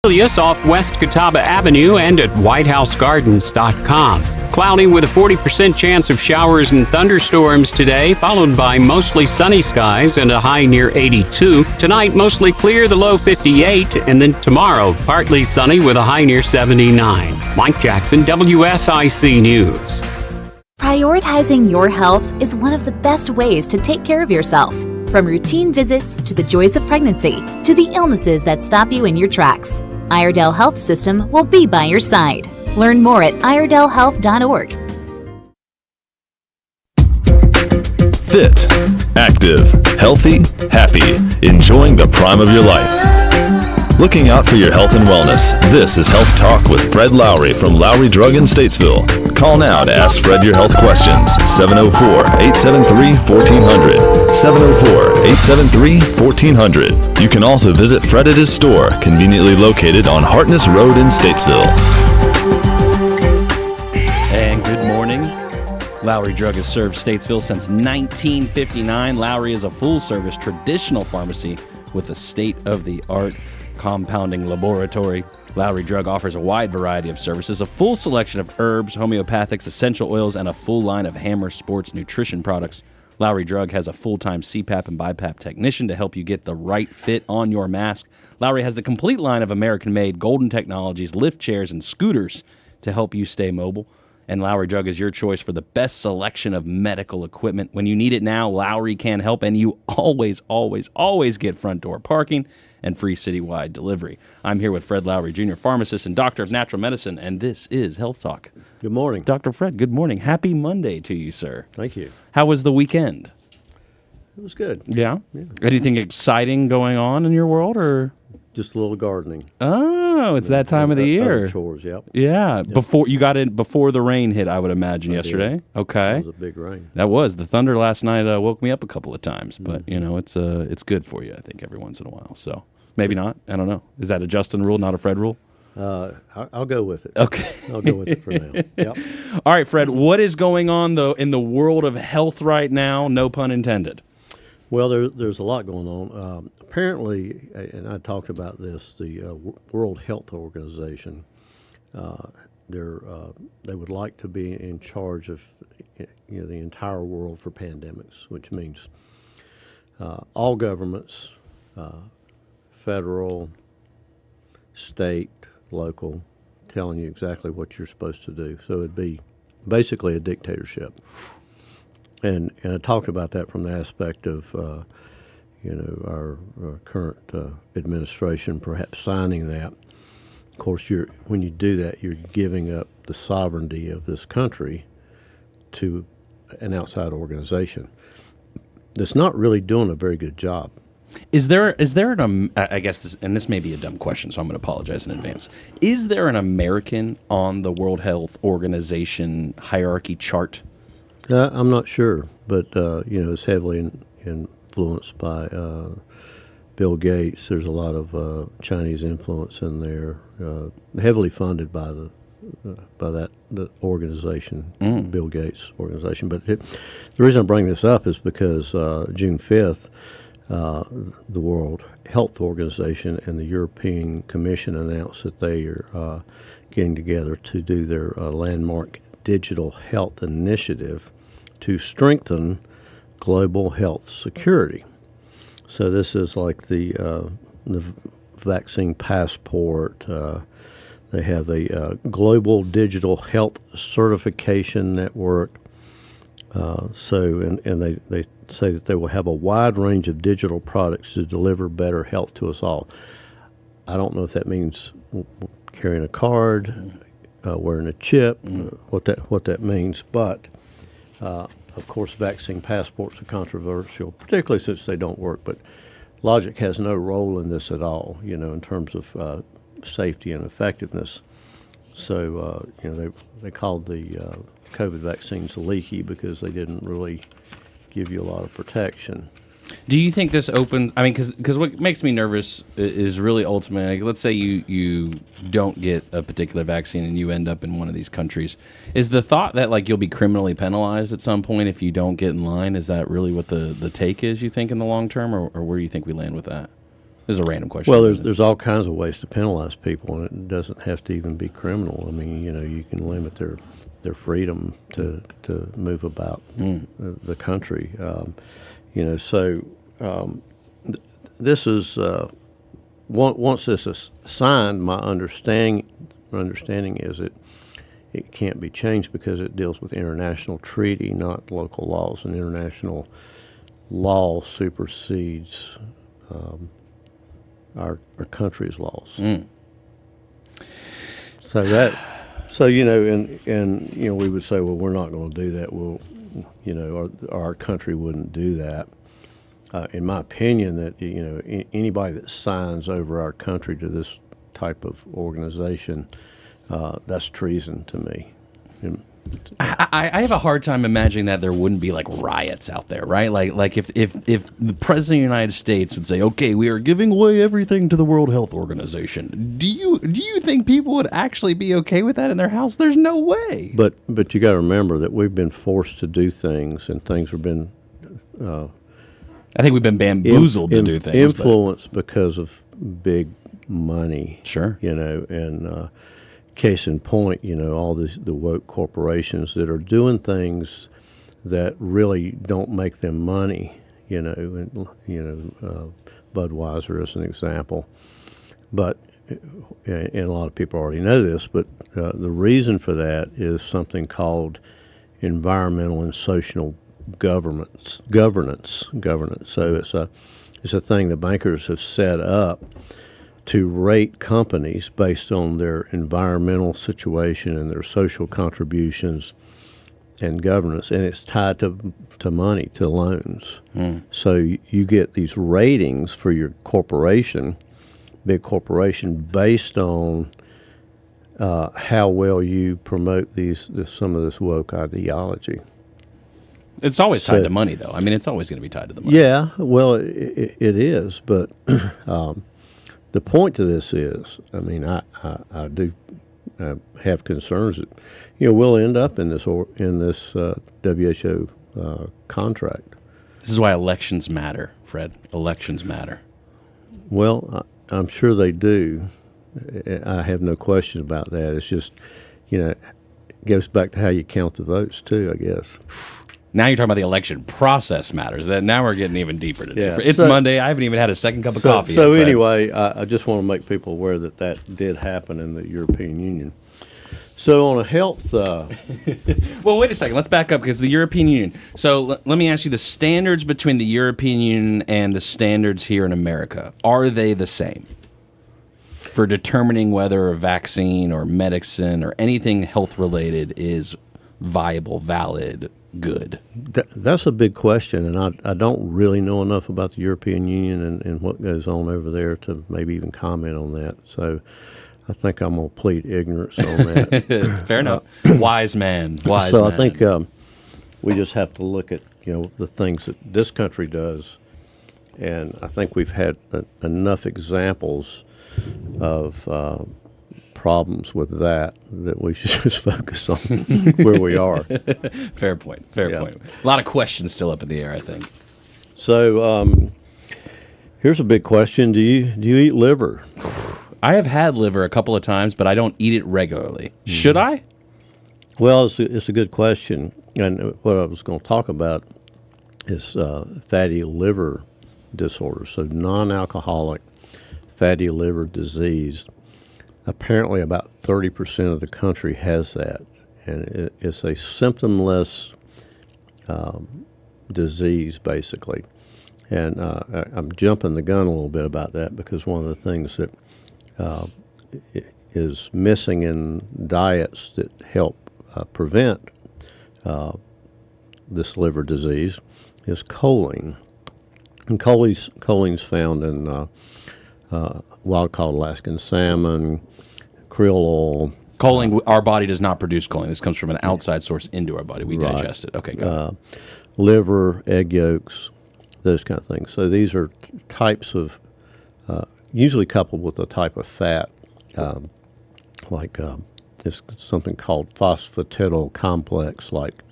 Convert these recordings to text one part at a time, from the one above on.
Us off West Catawba Avenue and at whitehousegardens.com. Cloudy with a 40% chance of showers and thunderstorms today, followed by mostly sunny skies and a high near 82. Tonight, mostly clear, the low 58, and then tomorrow, partly sunny with a high near 79. Mike Jackson, WSIC News. Prioritizing your health is one of the best ways to take care of yourself. From routine visits to the joys of pregnancy to the illnesses that stop you in your tracks, Iredell Health System will be by your side. Learn more at iredellhealth.org. Fit, active, healthy, happy, enjoying the prime of your life. Looking out for your health and wellness. This is Health Talk with Fred Lowry from Lowry Drug in Statesville. Call now to ask Fred your health questions. 704-873-1400. 704-873-1400. You can also visit Fred at his store, conveniently located on Hartness Road in Statesville. And good morning. Lowry Drug has served Statesville since 1959. Lowry is a full-service traditional pharmacy with a state-of-the-art compounding laboratory. Lowry Drug offers a wide variety of services, a full selection of herbs, homeopathics, essential oils, and a full line of Hammer Sports nutrition products. Lowry Drug has a full-time CPAP and BiPAP technician to help you get the right fit on your mask. Lowry has the complete line of American-made Golden Technologies, lift chairs, and scooters to help you stay mobile. And Lowry Drug is your choice for the best selection of medical equipment. When you need it now, Lowry can help, and you always, always, always get front door parking and free citywide delivery. I'm here with Fred Lowry, Jr., pharmacist and doctor of natural medicine, and this is Health Talk. Good morning. Dr. Fred, good morning. Happy Monday to you, sir. Thank you. How was the weekend? It was good. Yeah? Anything exciting going on in your world, or? Just a little gardening. Oh, it's that time of the year. Other chores, yep. Yeah. Before you got in before the rain hit, I would imagine, yesterday. Did. Okay. It was a big rain. That was. The thunder last night woke me up a couple of times, but you know, it's good for you, I think, every once in a while. So maybe not. I don't know. Is that a Justin rule, not a Fred rule? I'll go with it. Okay. I'll go with it for now. Yep. All right, Fred, what is going on though in the world of health right now? No pun intended. Well, there's a lot going on. Apparently, and I talked about this, the World Health Organization, they would like to be in charge of the entire world for pandemics, which means all governments, federal, state, local, telling you exactly what you're supposed to do. So it'd be basically a dictatorship. And I talked about that from the aspect of, our current administration perhaps signing that. Of course, when you do that, you're giving up the sovereignty of this country to an outside organization that's not really doing a very good job. Is there I guess this may be a dumb question, so I'm going to apologize in advance. Is there an American on the World Health Organization hierarchy chart? I'm not sure, but it's heavily influenced by Bill Gates. There's a lot of Chinese influence in there, heavily funded by the organization, Bill Gates organization. But the reason I bring this up is because June 5th, the World Health Organization and the European Commission announced that they are getting together to do their landmark digital health initiative to strengthen global health security. So this is like the vaccine passport. They have a global digital health certification network. And they say that they will have a wide range of digital products to deliver better health to us all. I don't know if that means carrying a card, wearing a chip, what that means, but of course vaccine passports are controversial, particularly since they don't work, but logic has no role in this at all, in terms of safety and effectiveness. So, they called the COVID vaccines leaky because they didn't really give you a lot of protection. Do you think this opens? I mean, because what makes me nervous is really ultimately, like, let's say you don't get a particular vaccine and you end up in one of these countries. Is the thought that like you'll be criminally penalized at some point if you don't get in line? Is that really what the take is? You think in the long term, or where do you think we land with that? This is a random question. Well, there's all kinds of ways to penalize people, and it doesn't have to even be criminal. I mean, you can limit their freedom to move about the country. This is once this is signed, my understanding is it can't be changed because it deals with international treaty, not local laws, and international law supersedes our country's laws. So we would say, well, we're not going to do that. Well, our country wouldn't do that. In my opinion, that anybody that signs over our country to this type of organization, that's treason to me. I have a hard time imagining that there wouldn't be like riots out there, right? Like if the president of the United States would say, "Okay, we are giving away everything to the World Health Organization," do you think people would actually be okay with that in their house? There's no way. But you got to remember that we've been forced to do things, and things have been. I think we've been bamboozled to do things. Influenced because of big money. Sure. And case in point, all the woke corporations that are doing things that really don't make them money. Budweiser as an example. But and a lot of people already know this, but the reason for that is something called environmental and social governance. So it's a thing the bankers have set up to rate companies based on their environmental situation and their social contributions and governance, and it's tied to money, to loans. So you get these ratings for your corporation, big corporation, based on how well you promote some of this woke ideology. It's always tied to money, though. I mean, it's always going to be tied to the money. Yeah, well, it is, but the point to this is, I mean, I do have concerns that we'll end up in this WHO contract. This is why elections matter, Fred. Elections matter. Well, I'm sure they do. I have no question about that. It's just, it goes back to how you count the votes too, I guess. Now you're talking about the election process matters. Now we're getting even deeper today. Yeah. It's Monday. I haven't even had a second cup of coffee. So anyway, I just want to make people aware that did happen in the European Union. So on a health... Well, wait a second. Let's back up because the European Union. So let me ask you, the standards between the European Union and the standards here in America, are they the same for determining whether a vaccine or medicine or anything health-related is viable, valid, good? That's a big question, and I don't really know enough about the European Union and what goes on over there to maybe even comment on that. So I think I'm going to plead ignorance on that. Fair enough. Wise man. I think we just have to look at the things that this country does, and I think we've had enough examples of problems with that we should just focus on where we are. Fair point. A lot of questions still up in the air, I think. So here's a big question: Do you eat liver? I have had liver a couple of times, but I don't eat it regularly. Should I? Well, it's a good question, and what I was going to talk about is fatty liver disorder. So non-alcoholic fatty liver disease. Apparently about 30% of the country has that, and it's a symptomless disease, basically. And I'm jumping the gun a little bit about that because one of the things that is missing in diets that help prevent this liver disease is choline. And choline's found in wild-caught Alaskan salmon, krill oil. Choline, our body does not produce choline. This comes from an outside source into our body. We digest it. Okay, got it. Liver, egg yolks, those kind of things. So these are types of, usually coupled with a type of fat, like it's something called phosphatidyl complex, like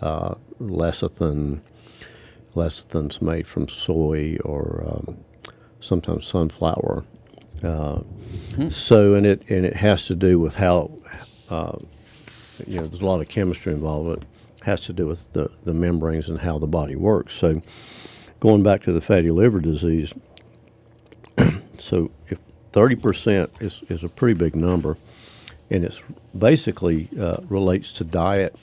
lecithin. Lecithin's made from soy or sometimes sunflower. So, and it has to do with how, there's a lot of chemistry involved. It has to do with the membranes and how the body works. So, going back to the fatty liver disease, so if 30% is a pretty big number, and it's basically relates to diet,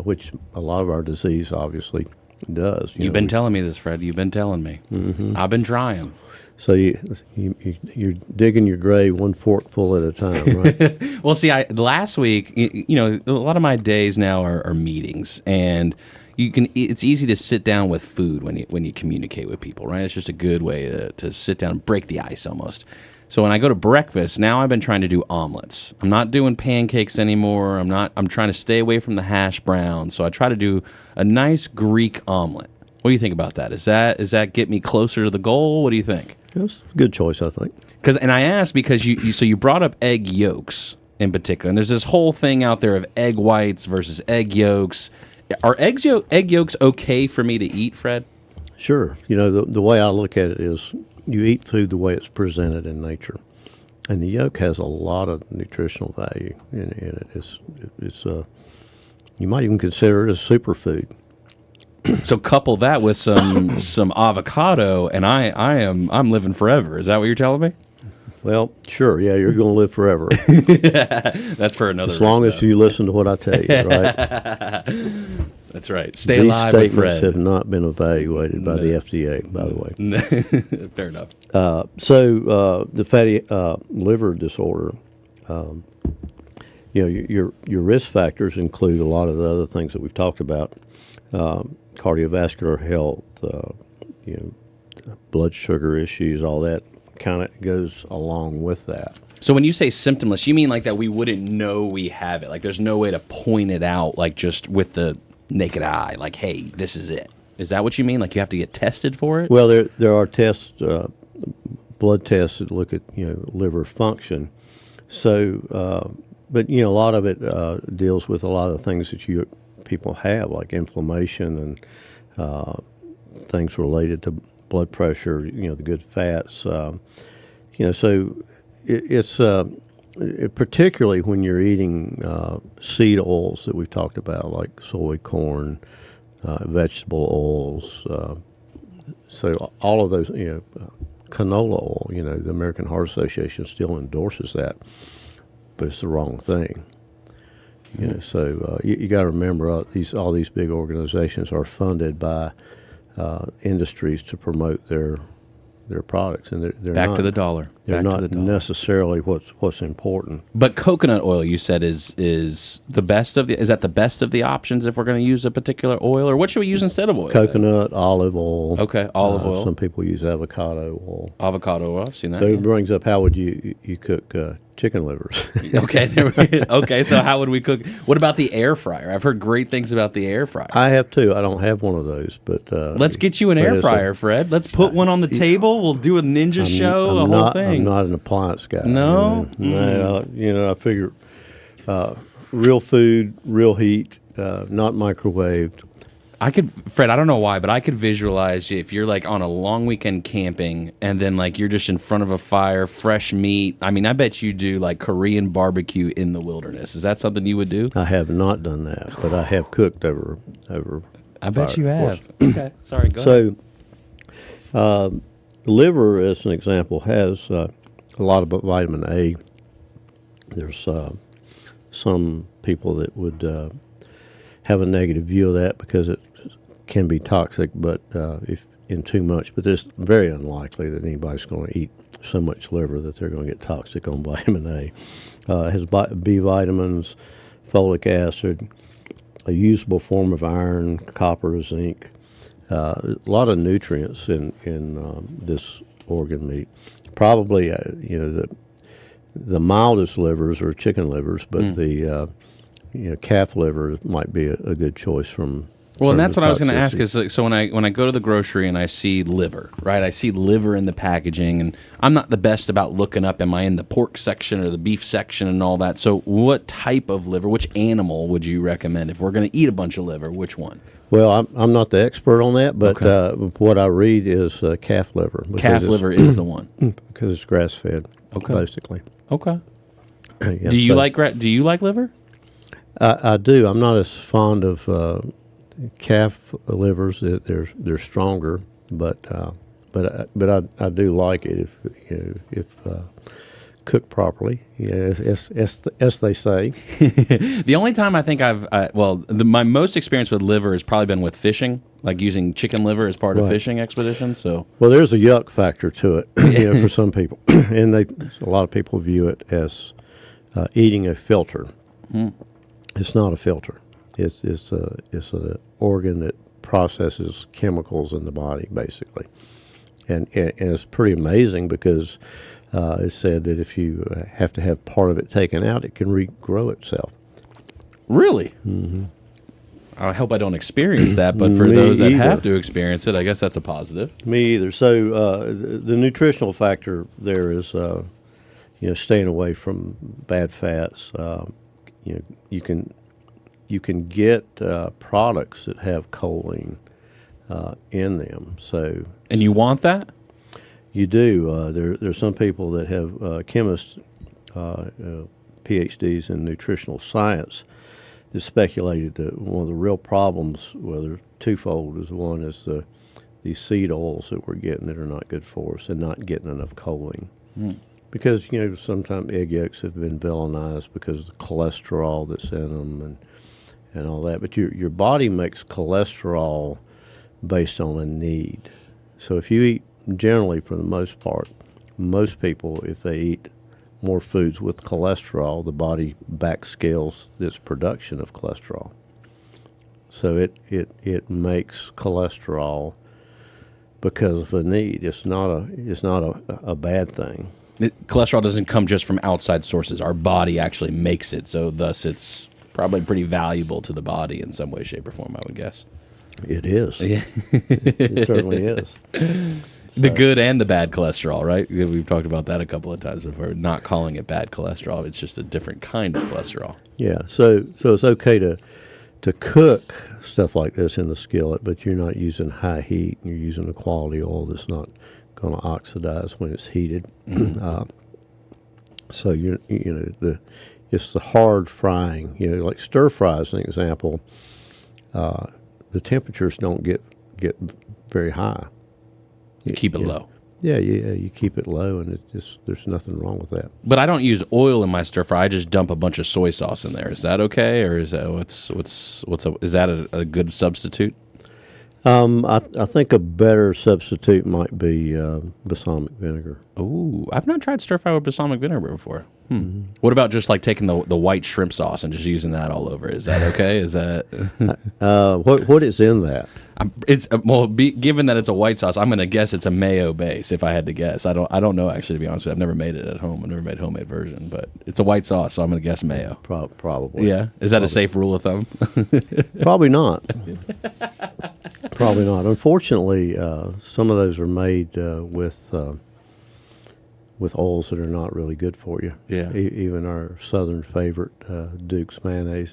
which a lot of our disease obviously does. You've been telling me this, Fred. You've been telling me. Mm-hmm. I've been trying. So you're digging your grave one forkful at a time, right? Well, see, last week, a lot of my days now are meetings, and it's easy to sit down with food when you communicate with people, right? It's just a good way to sit down and break the ice almost. So when I go to breakfast, now I've been trying to do omelets. I'm not doing pancakes anymore. I'm trying to stay away from the hash browns. So I try to do a nice Greek omelet. What do you think about that? Does that get me closer to the goal? What do you think? That's a good choice, I think. And I asked because you brought up egg yolks in particular, and there's this whole thing out there of egg whites versus egg yolks. Are egg yolks okay for me to eat, Fred? Sure. The way I look at it is you eat food the way it's presented in nature, and the yolk has a lot of nutritional value in it. It's you might even consider it a superfood. So couple that with some avocado, and I'm living forever. Is that what you're telling me? Well, sure. Yeah, you're going to live forever. That's for another. As long as you listen to what I tell you, right? That's right. Stay alive with Fred. These statements have not been evaluated by the FDA, by the way. Fair enough. So the fatty liver disorder, your risk factors include a lot of the other things that we've talked about. Cardiovascular health, blood sugar issues, all that kind of goes along with that. So when you say symptomless, you mean like that we wouldn't know we have it? Like there's no way to point it out, like just with the naked eye, like, hey, this is it. Is that what you mean? Like you have to get tested for it? Well, there are tests, blood tests that look at liver function. So, but a lot of it deals with a lot of things that people have, like inflammation and things related to blood pressure. The good fats. So it's particularly when you're eating seed oils that we've talked about, like soy, corn, vegetable oils. So all of those, canola oil. The American Heart Association still endorses that, but it's the wrong thing. So you got to remember all these big organizations are funded by industries to promote their products, and they're back not, to the dollar. They're not necessarily what's important. But coconut oil, you said, is the best of is that the best of the options if we're going to use a particular oil, or what should we use instead of oil? Coconut, olive oil. Okay, olive oil. Some people use avocado oil. Avocado oil, I've seen that. So it brings up how would you cook chicken livers? Okay, so how would we cook? What about the air fryer? I've heard great things about the air fryer. I have too. I don't have one of those, but let's get you an air fryer, Fred. Let's put one on the table. We'll do a ninja show, whole thing. I'm not an appliance guy. No? I figure real food, real heat, not microwaved. Fred, I don't know why, but I could visualize if you're like on a long weekend camping and then like you're just in front of a fire, fresh meat. I mean, I bet you do like Korean barbecue in the wilderness. Is that something you would do? I have not done that, but I have cooked over I bet you have. Okay, sorry, go ahead. So, liver, as an example, has a lot of vitamin A. There's some people that would have a negative view of that because it can be toxic, but if in too much. But it's very unlikely that anybody's going to eat so much liver that they're going to get toxic on vitamin A. It has B vitamins, folic acid, a usable form of iron, copper, zinc. A lot of nutrients in this organ meat. Probably, the mildest livers are chicken livers, but the calf liver might be a good choice from Well, and terms that's of what I was going to ask toxicity. is, like, so when I go to the grocery and I see liver, right? I see liver in the packaging, and I'm not the best about looking up, am I in the pork section or the beef section and all that? So what type of liver, which animal would you recommend? If we're going to eat a bunch of liver, which one? Well, I'm not the expert on that, but what I read is calf liver. Calf liver is the one. Because it's grass-fed, Okay. basically. Okay. Yeah, Do you so do you like liver? I do. I'm not as fond of calf livers. They're stronger, but I do like it if cooked properly. Yeah, as they say. The only time I think my most experience with liver has probably been with fishing, like using chicken liver as part of Right. fishing expeditions. So Well, there's a yuck factor to it, for some people, and a lot of people view it as eating a filter. It's not a filter. It's an organ that processes chemicals in the body, basically, and it's pretty amazing because it's said that if you have to have part of it taken out, it can regrow itself. really, I hope I don't experience that. But for Me those that either. have to experience it, I guess that's a positive. Me either. So the nutritional factor there is, staying away from bad fats. You can get products that have choline in them. So And you want that? you do. There's some people that have chemists, PhDs in nutritional science, that speculated that one of the real problems, well, they're twofold. Is one is these seed oils that we're getting that are not good for us and not getting enough choline. Because sometimes egg yolks have been villainized because of the cholesterol that's in them and all that. But your body makes cholesterol based on a need. So if you eat, generally for the most part, most people, if they eat more foods with cholesterol, the body backscales its production of cholesterol. So it makes cholesterol because of a need. It's not a bad thing. Cholesterol doesn't come just from outside sources. Our body actually makes it, so thus it's probably pretty valuable to the body in some way, shape, or form, I would guess. It is. Yeah. It certainly is. The good and the bad cholesterol, right? We've talked about that a couple of times before. Not calling it bad cholesterol, it's just a different kind of cholesterol. Yeah. So it's okay to cook stuff like this in the skillet, but you're not using high heat. You're using a quality oil that's not going to oxidize when it's heated. So it's the hard frying. Like stir fry as an example. The temperatures don't get very high. Keep it low. Yeah, you keep it low, and there's nothing wrong with that. But I don't use oil in my stir fry. I just dump a bunch of soy sauce in there. Is that okay, or is that is that a good substitute? I think a better substitute might be balsamic vinegar. Ooh, I've not tried stir fry with balsamic vinegar before. What about just like taking the white shrimp sauce and just using that all over? Is that okay? Is that What is in that? given that it's a white sauce, I'm going to guess it's a mayo base. If I had to guess, I don't know actually. To be honest with you, I've never made it at home. I've never made a homemade version, but it's a white sauce, so I'm going to guess mayo. Probably. Yeah, is that a safe rule of thumb? Probably not. Probably not. Unfortunately, some of those are made with oils that are not really good for you. Yeah. Even our southern favorite, Duke's mayonnaise,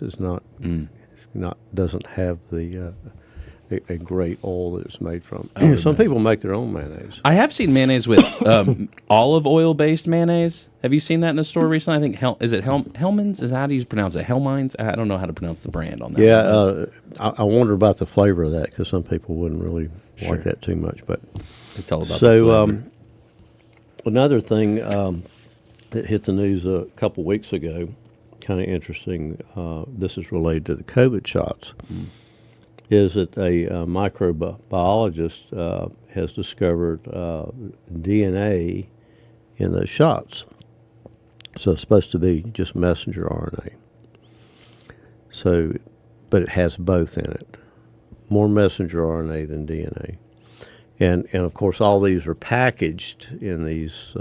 doesn't have the a great oil that it's made from. Some people make their own mayonnaise. I have seen mayonnaise with olive oil based mayonnaise. Have you seen that in the store recently? I think is it Hellman's? Is that how do you pronounce it? Hellmines? I don't know how to pronounce the brand on that. Yeah, I wonder about the flavor of that because some people wouldn't really like that too much. But it's all about the flavor. Another thing that hit the news a couple weeks ago, kind of interesting. This is related to the COVID shots. Is that a microbiologist has discovered DNA in those shots. So it's supposed to be just messenger RNA. So, but it has both in it. More messenger RNA than DNA. And of course, all these are packaged in these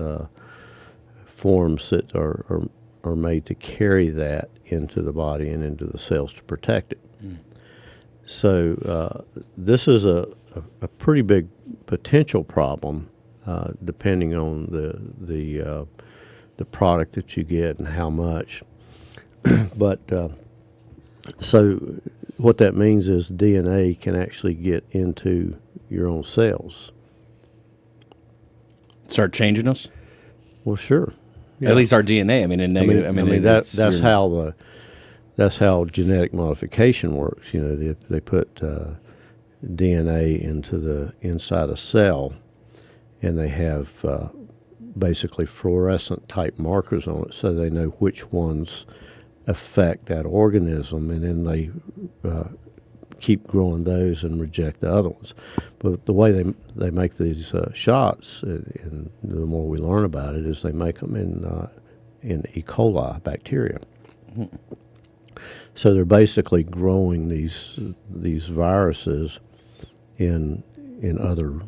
forms that are made to carry that into the body and into the cells to protect it. So this is a pretty big potential problem, depending on the product that you get and how much. But so what that means is DNA can actually get into your own cells. Start changing us? Well, sure. Yeah. At least our DNA. I mean, in negative. That's how genetic modification works. You know, they put DNA into the inside a cell, and they have basically fluorescent type markers on it, so they know which ones affect that organism, and then they keep growing those and reject the other ones. But the way they make these shots, and the more we learn about it, is they make them in E. coli bacteria. Mm-hmm. So they're basically growing these viruses in other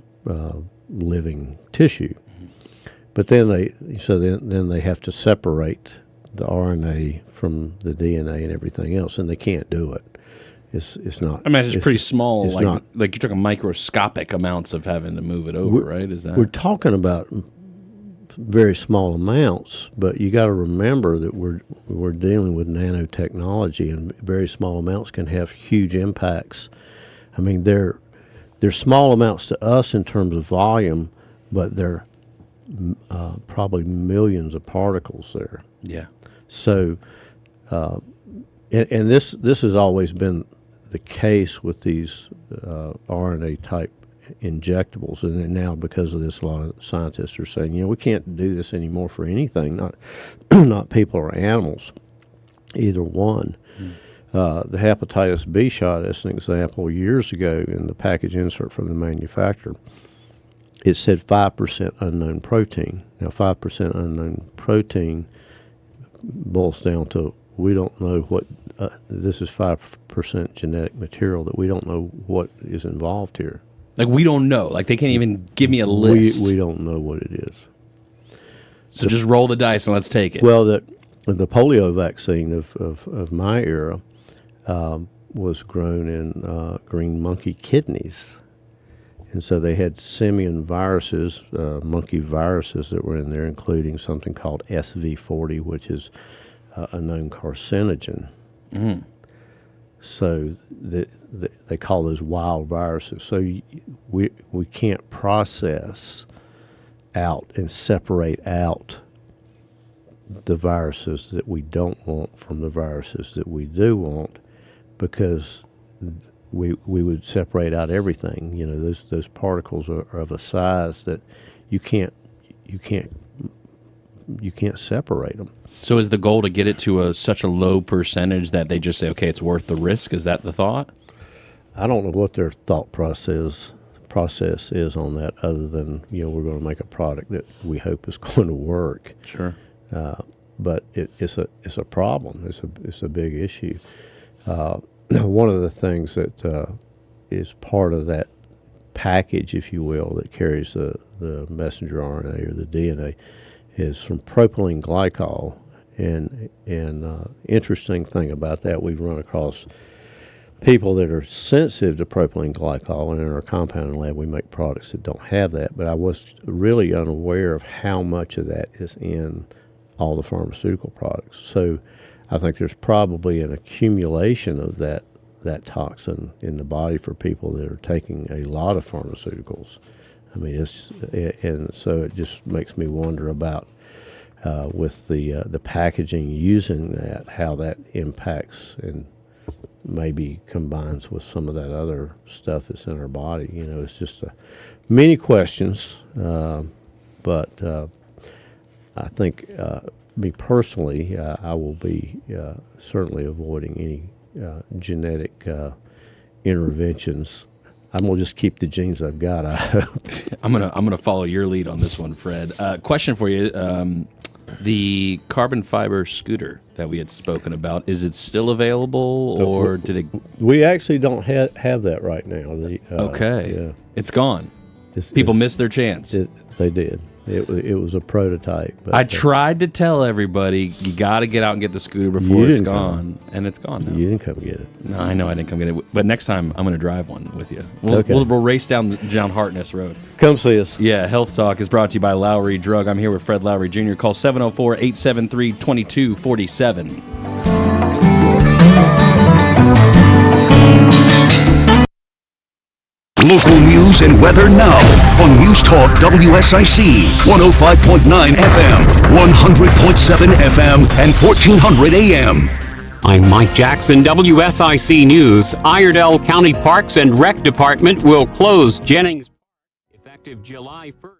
living tissue. But then they have to separate the RNA from the DNA and everything else, and they can't do it. It's not. I mean, it's pretty small. Like you're talking microscopic amounts of having to move it over, right? Is that? We're talking about very small amounts, but you got to remember that we're dealing with nanotechnology, and very small amounts can have huge impacts. I mean, they're small amounts to us in terms of volume, but they're probably millions of particles there. Yeah. So, and this has always been the case with these RNA type injectables, and now because of this, a lot of scientists are saying, we can't do this anymore for anything, not people or animals, either one. The hepatitis B shot, as an example, years ago in the package insert from the manufacturer, it said 5% unknown protein. Now, 5% unknown protein boils down to we don't know what, this is 5% genetic material that we don't know what is involved here. Like, we don't know. Like, they can't even give me a list. We don't know what it is. So just roll the dice and let's take it. Well, the polio vaccine of my era was grown in green monkey kidneys. And so they had simian viruses, monkey viruses that were in there, including something called SV40, which is a known carcinogen. Mm. So they call those wild viruses. So we can't process out and separate out the viruses that we don't want from the viruses that we do want, because we would separate out everything. Those particles are of a size that you can't separate them. So is the goal to get it to such a low percentage that they just say, okay, it's worth the risk? Is that the thought? I don't know what their thought process is on that, other than we're going to make a product that we hope is going to work. Sure. But it's a problem. It's a big issue. One of the things that is part of that package, if you will, that carries the messenger RNA or the DNA is from propylene glycol. And interesting thing about that, we've run across people that are sensitive to propylene glycol, and in our compounding lab we make products that don't have that. But I was really unaware of how much of that is in all the pharmaceutical products. So I think there's probably an accumulation of that toxin in the body for people that are taking a lot of pharmaceuticals. I mean, and so it just makes me wonder about with the packaging using that, how that impacts and maybe combines with some of that other stuff that's in our body. It's just many questions, but I think me personally, I will be certainly avoiding any genetic interventions. I'm gonna just keep the genes I've got, I hope. I'm gonna follow your lead on this one, Fred. Question for you: the carbon fiber scooter that we had spoken about, is it still available, or did it? We actually don't have that right now. Okay, yeah. It's gone. People missed their chance. They did. It was a prototype. But, I tried to tell everybody, you got to get out and get the scooter before it's gone. And it's gone now. You didn't come get it. No, I know I didn't come get it. But next time, I'm going to drive one with you. We'll, Okay. we'll race down Hartness Road. Come see us. Yeah, Health Talk is brought to you by Lowry Drug. I'm here with Fred Lowry Jr. Call 704-873-2247. Local news and weather now on NewsTalk WSIC 105.9 FM, 100.7 FM, and 1400 AM. I'm Mike Jackson, WSIC News. Iredell County Parks and Rec Department will close Jennings effective July 1st.